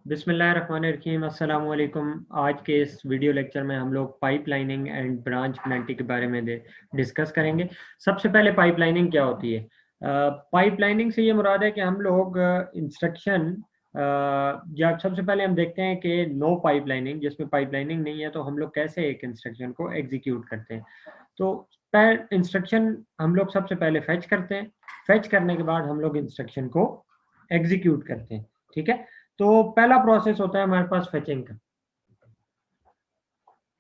बिस्मिल्लाहिर्रहमानिर्रहीम अस्सलाम वालेकुम। आज के इस वीडियो लेक्चर में हम लोग पाइपलाइनिंग एंड ब्रांच पेनल्टी के बारे में डिस्कस करेंगे। सबसे पहले पाइपलाइनिंग क्या होती है? पाइपलाइनिंग से ये मुराद है कि हम लोग इंस्ट्रक्शन या सबसे पहले हम देखते हैं कि नो पाइपलाइनिंग, जिसमें पाइपलाइनिंग नहीं है, तो हम लोग कैसे एक इंस्ट्रक्शन को एग्जीक्यूट करते हैं। तो इंस्ट्रक्शन हम लोग सबसे पहले फेच करते हैं। फेच करने के बाद हम लोग इंस्ट्रक्शन को एग्जीक्यूट करते हैं। ठीक है, तो पहला प्रोसेस होता है हमारे पास फेचिंग का।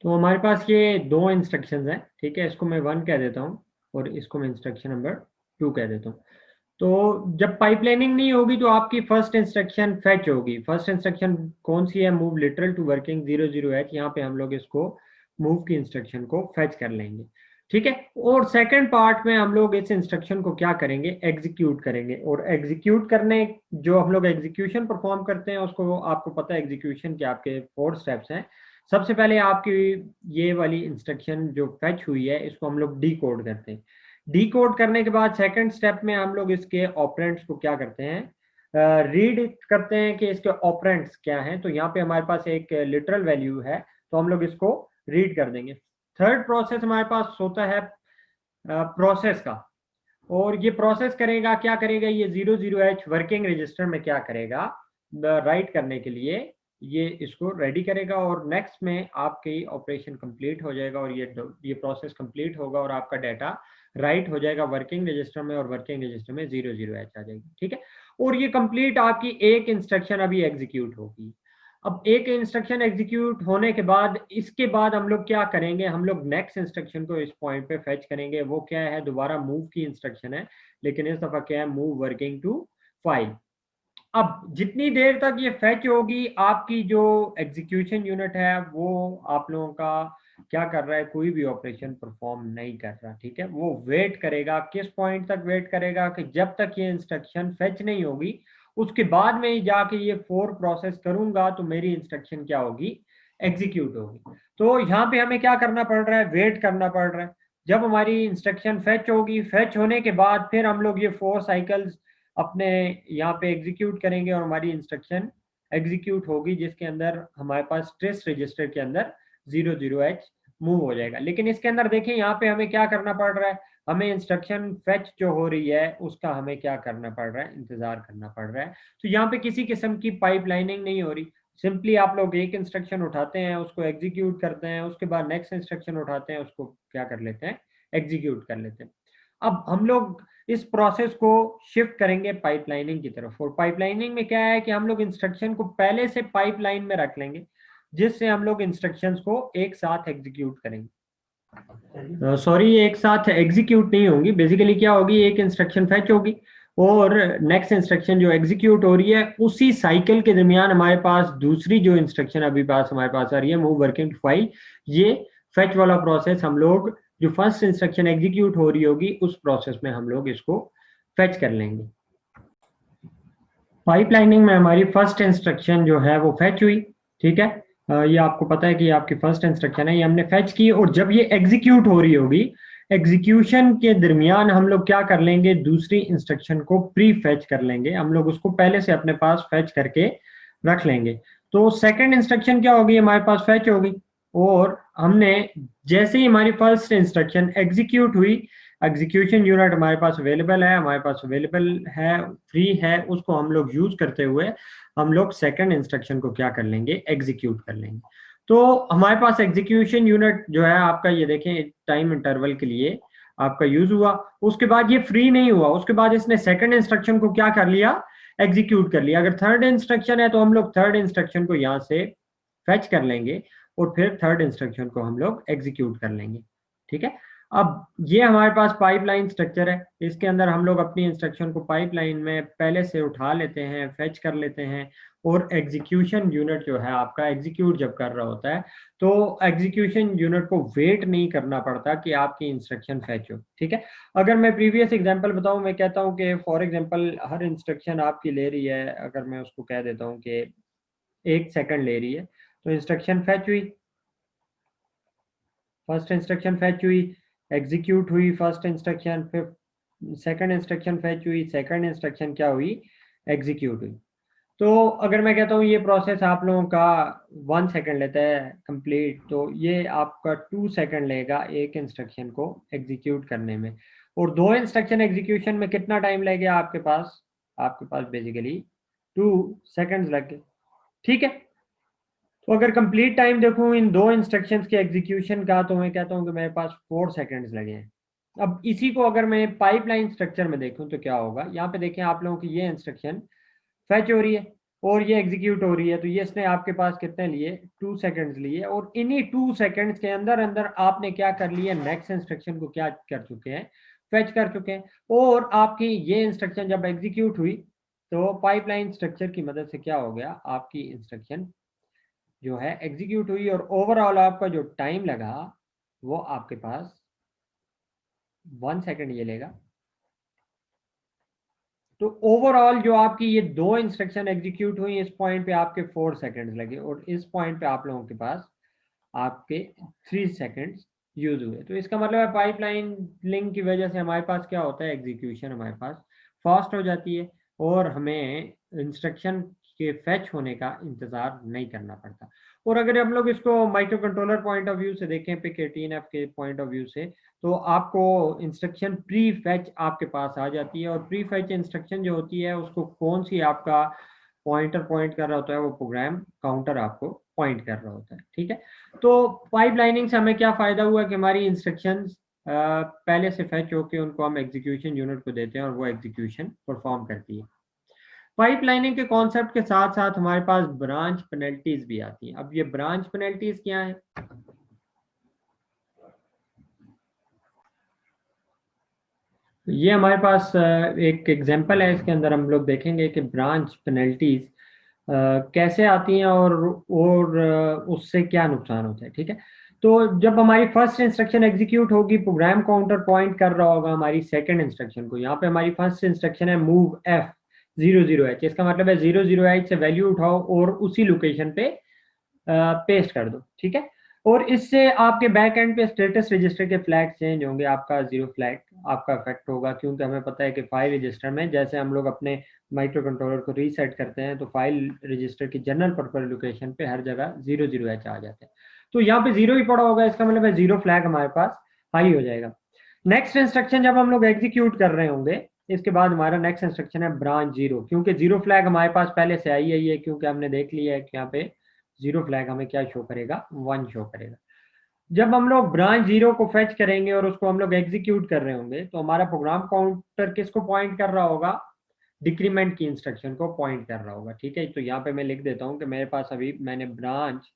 तो हमारे पास ये दो इंस्ट्रक्शंस हैं। ठीक है, इसको मैं 1 कह देता हूँ और इसको मैं इंस्ट्रक्शन नंबर 2 कह देता हूँ। तो जब पाइपलाइनिंग नहीं होगी तो आपकी फर्स्ट इंस्ट्रक्शन फेच होगी। फर्स्ट इंस्ट्रक्शन कौन सी है? Move literal to working 00h। यहाँ पे हम लोग इसको मूव की इंस्ट्रक्शन को फेच कर लेंगे। ठीक है, और सेकंड पार्ट में हम लोग इस इंस्ट्रक्शन को क्या करेंगे? एग्जीक्यूट करेंगे। और एग्जीक्यूट करने, जो हम लोग एग्जीक्यूशन परफॉर्म करते हैं उसको आपको पता है एग्जीक्यूशन के आपके 4 स्टेप्स हैं। सबसे पहले आपकी ये वाली इंस्ट्रक्शन जो फेच हुई है इसको हम लोग डी कोड करते हैं। डी कोड करने के बाद सेकंड स्टेप में हम लोग इसके ऑपरेंड्स को क्या करते हैं? रीड करते हैं कि इसके ऑपरेंड्स क्या हैं। तो यहाँ पे हमारे पास एक लिटरल वैल्यू है, तो हम लोग इसको रीड कर देंगे। थर्ड प्रोसेस हमारे पास होता है प्रोसेस का। और ये प्रोसेस करेगा, क्या करेगा? ये 00h वर्किंग रजिस्टर में क्या करेगा? राइट करने के लिए ये इसको रेडी करेगा, और नेक्स्ट में आपकी ऑपरेशन कंप्लीट हो जाएगा और ये प्रोसेस कंप्लीट होगा और आपका डाटा राइट हो जाएगा वर्किंग रजिस्टर में, और वर्किंग रजिस्टर में 00h आ जाएगी। ठीक है, और ये कंप्लीट आपकी एक इंस्ट्रक्शन अभी एग्जीक्यूट होगी। अब एक इंस्ट्रक्शन एग्जीक्यूट होने के बाद इसके बाद हम लोग क्या करेंगे? हम लोग नेक्स्ट इंस्ट्रक्शन को इस पॉइंट पे फेच करेंगे। वो क्या है? दोबारा मूव की इंस्ट्रक्शन है, लेकिन इस दफा क्या है? Move working to file. अब जितनी देर तक ये फेच होगी, आपकी जो एग्जीक्यूशन यूनिट है वो आप लोगों का क्या कर रहा है? कोई भी ऑपरेशन परफॉर्म नहीं कर रहा। ठीक है, वो वेट करेगा। किस पॉइंट तक वेट करेगा? कि जब तक ये इंस्ट्रक्शन फेच नहीं होगी, उसके बाद में ही जाके ये 4 प्रोसेस करूंगा तो मेरी इंस्ट्रक्शन क्या होगी? एग्जीक्यूट होगी। तो यहाँ पे हमें क्या करना पड़ रहा है? वेट करना पड़ रहा है। जब हमारी इंस्ट्रक्शन फेच होगी, फेच होने के बाद फिर हम लोग ये 4 साइकिल्स अपने यहाँ पे एग्जीक्यूट करेंगे और हमारी इंस्ट्रक्शन एग्जीक्यूट होगी, जिसके अंदर हमारे पास ट्रेस रजिस्टर के अंदर 00h मूव हो जाएगा। लेकिन इसके अंदर देखें, यहाँ पे हमें क्या करना पड़ रहा है? हमें इंस्ट्रक्शन फेच जो हो रही है उसका हमें क्या करना पड़ रहा है? इंतजार करना पड़ रहा है। तो यहाँ पे किसी किस्म की पाइपलाइनिंग नहीं हो रही। सिंपली आप लोग एक इंस्ट्रक्शन उठाते हैं, उसको एग्जीक्यूट करते हैं, उसके बाद नेक्स्ट इंस्ट्रक्शन उठाते हैं, उसको क्या कर लेते हैं? एग्जीक्यूट कर लेते हैं। अब हम लोग इस प्रोसेस को शिफ्ट करेंगे पाइपलाइनिंग की तरफ। और पाइपलाइनिंग में क्या है कि हम लोग इंस्ट्रक्शन को पहले से पाइपलाइन में रख लेंगे, जिससे हम लोग इंस्ट्रक्शंस को एक साथ एग्जीक्यूट करेंगे। सॉरी, एक साथ एग्जीक्यूट नहीं होंगी। बेसिकली क्या होगी? एक इंस्ट्रक्शन फेच होगी और नेक्स्ट इंस्ट्रक्शन जो एग्जीक्यूट हो रही है, उसी साइकिल के दरमियान हमारे पास दूसरी जो इंस्ट्रक्शन अभी पास हमारे पास आ रही है, मूव वर्किंग टू फाइल, ये फेच वाला प्रोसेस हम लोग जो फर्स्ट इंस्ट्रक्शन एग्जीक्यूट हो रही होगी उस प्रोसेस में हम लोग इसको फेच कर लेंगे। पाइपलाइनिंग में हमारी फर्स्ट इंस्ट्रक्शन जो है वो फेच हुई। ठीक है, ये आपको पता है कि ये आपकी फर्स्ट इंस्ट्रक्शन है, ये हमने फेच की। और जब ये एग्जीक्यूट हो रही होगी, एग्जीक्यूशन के दरमियान हम लोग क्या कर लेंगे? दूसरी इंस्ट्रक्शन को प्री फेच कर लेंगे। हम लोग उसको पहले से अपने पास फेच करके रख लेंगे। तो सेकंड इंस्ट्रक्शन क्या होगी? हमारे पास फेच होगी, और हमने जैसे ही हमारी फर्स्ट इंस्ट्रक्शन एग्जीक्यूट हुई, एग्जीक्यूशन यूनिट हमारे पास अवेलेबल है, फ्री है, उसको हम लोग यूज करते हुए हम लोग सेकंड इंस्ट्रक्शन को क्या कर लेंगे? एग्जीक्यूट कर लेंगे। तो हमारे पास एग्जीक्यूशन यूनिट जो है आपका, ये देखें, टाइम इंटरवल के लिए आपका यूज हुआ। उसके बाद ये फ्री नहीं हुआ, उसके बाद इसने सेकंड इंस्ट्रक्शन को क्या कर लिया? एग्जीक्यूट कर लिया। अगर थर्ड इंस्ट्रक्शन है तो हम लोग थर्ड इंस्ट्रक्शन को यहाँ से फेच कर लेंगे और फिर थर्ड इंस्ट्रक्शन को हम लोग एग्जीक्यूट कर लेंगे। ठीक है, अब ये हमारे पास पाइपलाइन स्ट्रक्चर है। इसके अंदर हम लोग अपनी इंस्ट्रक्शन को पाइपलाइन में पहले से उठा लेते हैं, फेच कर लेते हैं, और एग्जीक्यूशन यूनिट जो है आपका एग्जीक्यूट जब कर रहा होता है तो एग्जीक्यूशन यूनिट को वेट नहीं करना पड़ता कि आपकी इंस्ट्रक्शन फेच हो। ठीक है, अगर मैं प्रीवियस एग्जांपल बताऊं, मैं कहता हूं कि फॉर एग्जांपल हर इंस्ट्रक्शन आपकी ले रही है, अगर मैं उसको कह देता हूं कि 1 सेकंड ले रही है, तो इंस्ट्रक्शन फेच हुई, फर्स्ट इंस्ट्रक्शन फेच हुई, एग्जीक्यूट हुई फर्स्ट इंस्ट्रक्शन, फिर सेकंड इंस्ट्रक्शन फेच हुई, सेकंड इंस्ट्रक्शन क्या हुई? एग्जीक्यूट हुई। तो अगर मैं कहता हूँ ये प्रोसेस आप लोगों का 1 सेकंड लेता है कंप्लीट, तो ये आपका 2 सेकंड लेगा एक इंस्ट्रक्शन को एग्जीक्यूट करने में, और 2 इंस्ट्रक्शन एग्जीक्यूशन में कितना टाइम लगेगा आपके पास बेसिकली 2 सेकंड्स लगे। ठीक है, तो अगर कंप्लीट टाइम देखूं इन 2 इंस्ट्रक्शंस के एग्जीक्यूशन का, तो मैं कहता हूं कि मेरे पास 4 सेकंड्स लगे हैं। अब इसी को अगर मैं पाइपलाइन स्ट्रक्चर में देखूं तो क्या होगा, यहाँ पे देखें आप लोगों की ये इंस्ट्रक्शन फैच हो रही है और ये एग्जीक्यूट हो रही है, तो ये इसने आपके पास कितने लिए, 2 सेकंड्स लिए, और इन्हीं 2 सेकंड्स के अंदर अंदर आपने क्या कर लिया, नेक्स्ट इंस्ट्रक्शन को क्या कर चुके हैं, फैच कर चुके हैं। और आपकी ये इंस्ट्रक्शन जब एग्जीक्यूट हुई तो पाइपलाइन स्ट्रक्चर की मदद से क्या हो गया, आपकी इंस्ट्रक्शन जो है एग्जीक्यूट हुई, और ओवरऑल आपका जो टाइम लगा वो आपके पास 1 सेकंड ये लेगा। तो ओवरऑल जो आपकी ये 2 इंस्ट्रक्शन एग्जीक्यूट हुई, इस पॉइंट पे आपके 4 सेकंड्स लगे, और इस पॉइंट पे आप लोगों के पास आपके 3 सेकंड्स यूज हुए। तो इसका मतलब है पाइपलाइन लिंक की वजह से हमारे पास क्या होता है, एग्जीक्यूशन हमारे पास फास्ट हो जाती है, और हमें इंस्ट्रक्शन के फैच होने का इंतजार नहीं करना पड़ता। और अगर हम लोग इसको micro controller point of view से देखें, पिक 18F के पॉइंट ऑफ व्यू से, तो आपको इंस्ट्रक्शन प्री फैच आपके पास आ जाती है, और प्री फैच इंस्ट्रक्शन जो होती है उसको कौन सी आपका पॉइंटर पॉइंट कर रहा होता है, वो प्रोग्राम काउंटर आपको पॉइंट कर रहा होता है। ठीक है, तो पाइपलाइनिंग से हमें क्या फायदा हुआ कि हमारी इंस्ट्रक्शंस पहले से फैच होके उनको हम एग्जीक्यूशन यूनिट को देते हैं और वो एग्जीक्यूशन परफॉर्म करती है। पाइपलाइनिंग के कॉन्सेप्ट के साथ साथ हमारे पास ब्रांच पेनल्टीज भी आती हैं। अब ये ब्रांच पेनल्टीज क्या है, ये हमारे पास एक एग्जांपल है, इसके अंदर हम लोग देखेंगे कि ब्रांच पेनल्टीज कैसे आती हैं, और उससे क्या नुकसान होता है। ठीक है, तो जब हमारी फर्स्ट इंस्ट्रक्शन एग्जीक्यूट होगी, प्रोग्राम काउंटर पॉइंट कर रहा होगा हमारी सेकंड इंस्ट्रक्शन को। यहाँ पे हमारी फर्स्ट इंस्ट्रक्शन है मूव F00H, इसका मतलब है 00H से वैल्यू उठाओ और उसी लोकेशन पे पेस्ट कर दो। ठीक है, और इससे आपके बैक एंड पे स्टेटस रजिस्टर के फ्लैग चेंज होंगे, आपका 0 फ्लैग आपका इफेक्ट होगा, क्योंकि हमें पता है कि फाइल रजिस्टर में जैसे हम लोग अपने माइक्रो कंट्रोलर को रीसेट करते हैं, तो फाइल रजिस्टर की जनरल पर्पज लोकेशन पे हर जगह 00H आ जाते हैं। तो यहाँ पे 0 ही पड़ा होगा, इसका मतलब है 0 फ्लैग हमारे पास हाई हो जाएगा। नेक्स्ट इंस्ट्रक्शन जब हम लोग एग्जीक्यूट कर रहे होंगे, इसके बाद हमारा नेक्स्ट इंस्ट्रक्शन है ब्रांच 0, क्योंकि 0 फ्लैग हमारे पास पहले से आई है, क्योंकि हमने देख लिया है कि यहाँ पे 0 फ्लैग हमें क्या शो करेगा, 1 शो करेगा। जब हम लोग ब्रांच 0 को फेच करेंगे और उसको हम लोग एग्जीक्यूट कर रहे होंगे, तो हमारा प्रोग्राम काउंटर किसको पॉइंट कर रहा होगा, डिक्रीमेंट की इंस्ट्रक्शन को पॉइंट कर रहा होगा। ठीक है, तो यहाँ पे मैं लिख देता हूँ कि मेरे पास अभी मैंने ब्रांच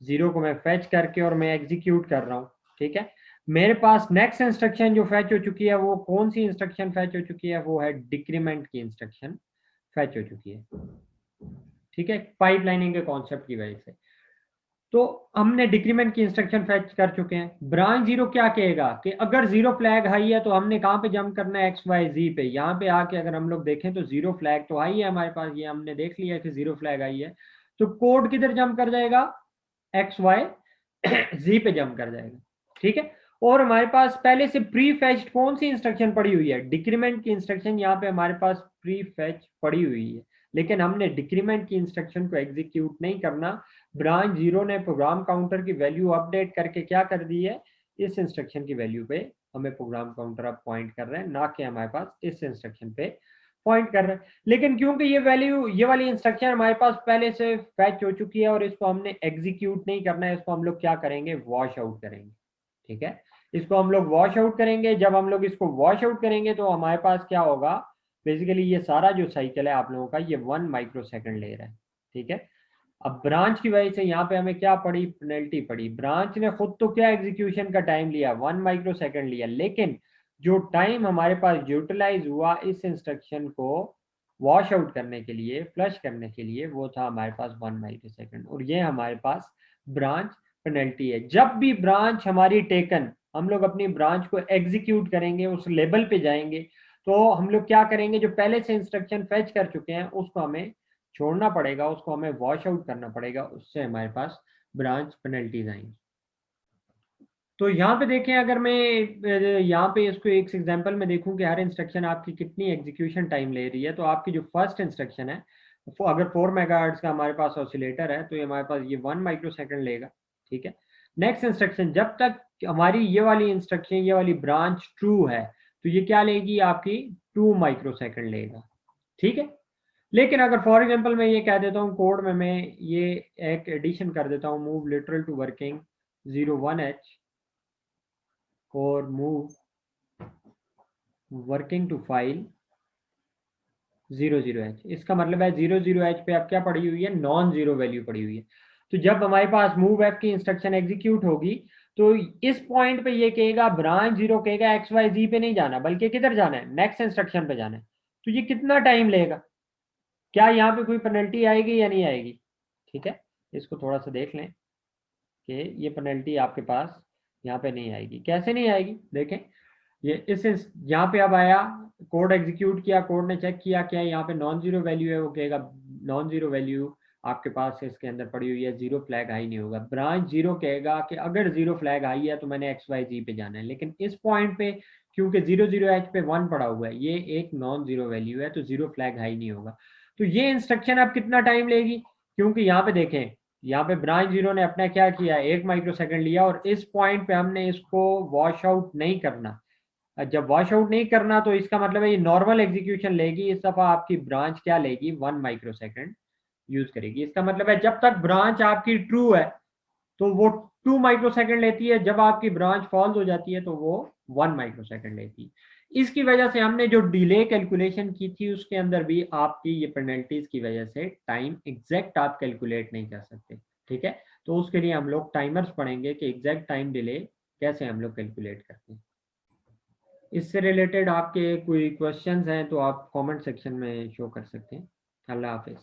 0 को मैं फेच करके और मैं एग्जीक्यूट कर रहा हूँ। ठीक है, मेरे पास नेक्स्ट इंस्ट्रक्शन जो फैच हो चुकी है, वो कौन सी इंस्ट्रक्शन फैच हो चुकी है, वो है डिक्रीमेंट की इंस्ट्रक्शन फैच हो चुकी है। ठीक है, पाइपलाइनिंग के कॉन्सेप्ट की वजह से तो हमने डिक्रीमेंट की इंस्ट्रक्शन फैच कर चुके हैं। ब्रांच 0 क्या कहेगा कि अगर 0 फ्लैग हाई है तो हमने कहाँ पे जंप करना है, XYZ पे। यहाँ पे आके अगर हम लोग देखें तो 0 फ्लैग तो हाई है हमारे पास, ये हमने देख लिया कि 0 फ्लैग आई है, तो कोड किधर जंप कर जाएगा, XYZ पे जंप कर जाएगा। ठीक है, और हमारे पास पहले से प्री फैच्ड कौन सी इंस्ट्रक्शन पड़ी हुई है, डिक्रीमेंट की इंस्ट्रक्शन यहाँ पे हमारे पास प्री फैच पड़ी हुई है, लेकिन हमने डिक्रीमेंट की इंस्ट्रक्शन को एग्जीक्यूट नहीं करना। ब्रांच 0 ने प्रोग्राम काउंटर की वैल्यू अपडेट करके क्या कर दी है, इस इंस्ट्रक्शन की वैल्यू पे हमें प्रोग्राम काउंटर अब पॉइंट कर रहे हैं, ना कि हमारे पास इस इंस्ट्रक्शन पे पॉइंट कर रहे हैं। लेकिन क्योंकि ये वैल्यू, ये वाली इंस्ट्रक्शन हमारे पास पहले से फैच हो चुकी है और इसको हमने एग्जीक्यूट नहीं करना है, इसको हम लोग क्या करेंगे, वॉश आउट करेंगे। ठीक है, इसको हम लोग वॉश आउट करेंगे। जब हम लोग इसको वॉश आउट करेंगे तो हमारे पास क्या होगा, बेसिकली ये सारा जो साइकिल है आप लोगों का, ये 1 माइक्रो सेकंड ले रहा है। ठीक है, अब ब्रांच की वजह से यहाँ पे हमें क्या पड़ी, पेनल्टी पड़ी। ब्रांच ने खुद तो क्या एग्जीक्यूशन का टाइम लिया, 1 माइक्रो सेकंड लिया, लेकिन जो टाइम हमारे पास यूटिलाइज हुआ इस इंस्ट्रक्शन को वॉश आउट करने के लिए, फ्लश करने के लिए, वो था हमारे पास 1 माइक्रो सेकंड, और ये हमारे पास ब्रांच पेनल्टी है। जब भी ब्रांच हमारी टेकन, हम लोग अपनी ब्रांच को एग्जीक्यूट करेंगे, उस लेवल पे जाएंगे, तो हम लोग क्या करेंगे, जो पहले से इंस्ट्रक्शन फेच कर चुके हैं उसको हमें छोड़ना पड़ेगा, उसको हमें वॉश आउट करना पड़ेगा, उससे हमारे पास ब्रांच पेनल्टीज आएंगी। तो यहाँ पे देखें, अगर मैं यहाँ पे इसको एक एग्जांपल में देखूं कि हर इंस्ट्रक्शन आपकी कितनी एग्जीक्यूशन टाइम ले रही है, तो आपकी जो फर्स्ट इंस्ट्रक्शन है अगर 4 मेगाहर्ट्ज का हमारे पास ऑसिलेटर है तो ये हमारे पास ये 1 माइक्रोसेकंड लेगा, ठीक है। नेक्स्ट इंस्ट्रक्शन, जब तक हमारी ये वाली इंस्ट्रक्शन, ये वाली ब्रांच ट्रू है तो ये क्या लेगी आपकी 2 माइक्रोसेकंड लेगा, ठीक है। लेकिन अगर फॉर एग्जांपल मैं ये कह देता हूँ कोड में, मैं ये एक एडिशन कर देता हूँ, move literal to working 01H और move working to file 00H, इसका मतलब है 00H पे अब क्या पड़ी हुई है, नॉन जीरो वैल्यू पड़ी हुई है। तो जब हमारे पास मूव एफ की इंस्ट्रक्शन एग्जीक्यूट होगी तो इस पॉइंट पे ये कहेगा, ब्रांच जीरो कहेगा एक्स वाई जी पे नहीं जाना, बल्कि किधर जाना है, नेक्स्ट इंस्ट्रक्शन पे जाना है। तो ये कितना टाइम लेगा, क्या यहाँ पे कोई पेनल्टी आएगी या नहीं आएगी, ठीक है। इसको थोड़ा सा देख लें कि ये पेनल्टी आपके पास यहाँ पे नहीं आएगी। कैसे नहीं आएगी, देखें, ये इस यहाँ पे अब आया, कोड एग्जीक्यूट किया, कोड ने चेक किया क्या यहाँ पे नॉन जीरो वैल्यू है, वो कहेगा नॉन जीरो वैल्यू आपके पास इसके अंदर पड़ी हुई है, जीरो फ्लैग हाई नहीं होगा। ब्रांच जीरो कहेगा कि अगर जीरो फ्लैग हाई है तो मैंने एक्स वाई जी पे जाना है, लेकिन इस पॉइंट पे क्योंकि 00H पे 1 पड़ा हुआ है, ये एक नॉन जीरो वैल्यू है, तो जीरो फ्लैग हाई नहीं होगा। तो ये इंस्ट्रक्शन अब कितना टाइम लेगी, क्योंकि यहाँ पे देखें, यहाँ पे ब्रांच जीरो ने अपना क्या किया, 1 माइक्रोसेकंड लिया, और इस पॉइंट पे हमने इसको वॉश आउट नहीं करना। जब वॉश आउट नहीं करना तो इसका मतलब है ये नॉर्मल एग्जीक्यूशन लेगी, इस दफा आपकी ब्रांच क्या लेगी, 1 माइक्रोसेकंड यूज करेगी। इसका मतलब है जब तक ब्रांच आपकी ट्रू है तो वो 2 माइक्रोसेकंड लेती है, जब आपकी ब्रांच फॉल्स हो जाती है तो वो 1 माइक्रोसेकंड लेती है। इसकी वजह से हमने जो डिले कैलकुलेशन की थी उसके अंदर भी आपकी ये पेनल्टीज की वजह से टाइम एग्जैक्ट आप कैलकुलेट नहीं कर सकते, ठीक है। तो उसके लिए हम लोग टाइमर्स पढ़ेंगे कि एग्जैक्ट टाइम डिले कैसे हम लोग कैलकुलेट करते हैं। इससे रिलेटेड आपके कोई क्वेश्चंस हैं तो आप कमेंट सेक्शन में शो कर सकते हैं। अल्लाह हाफिज।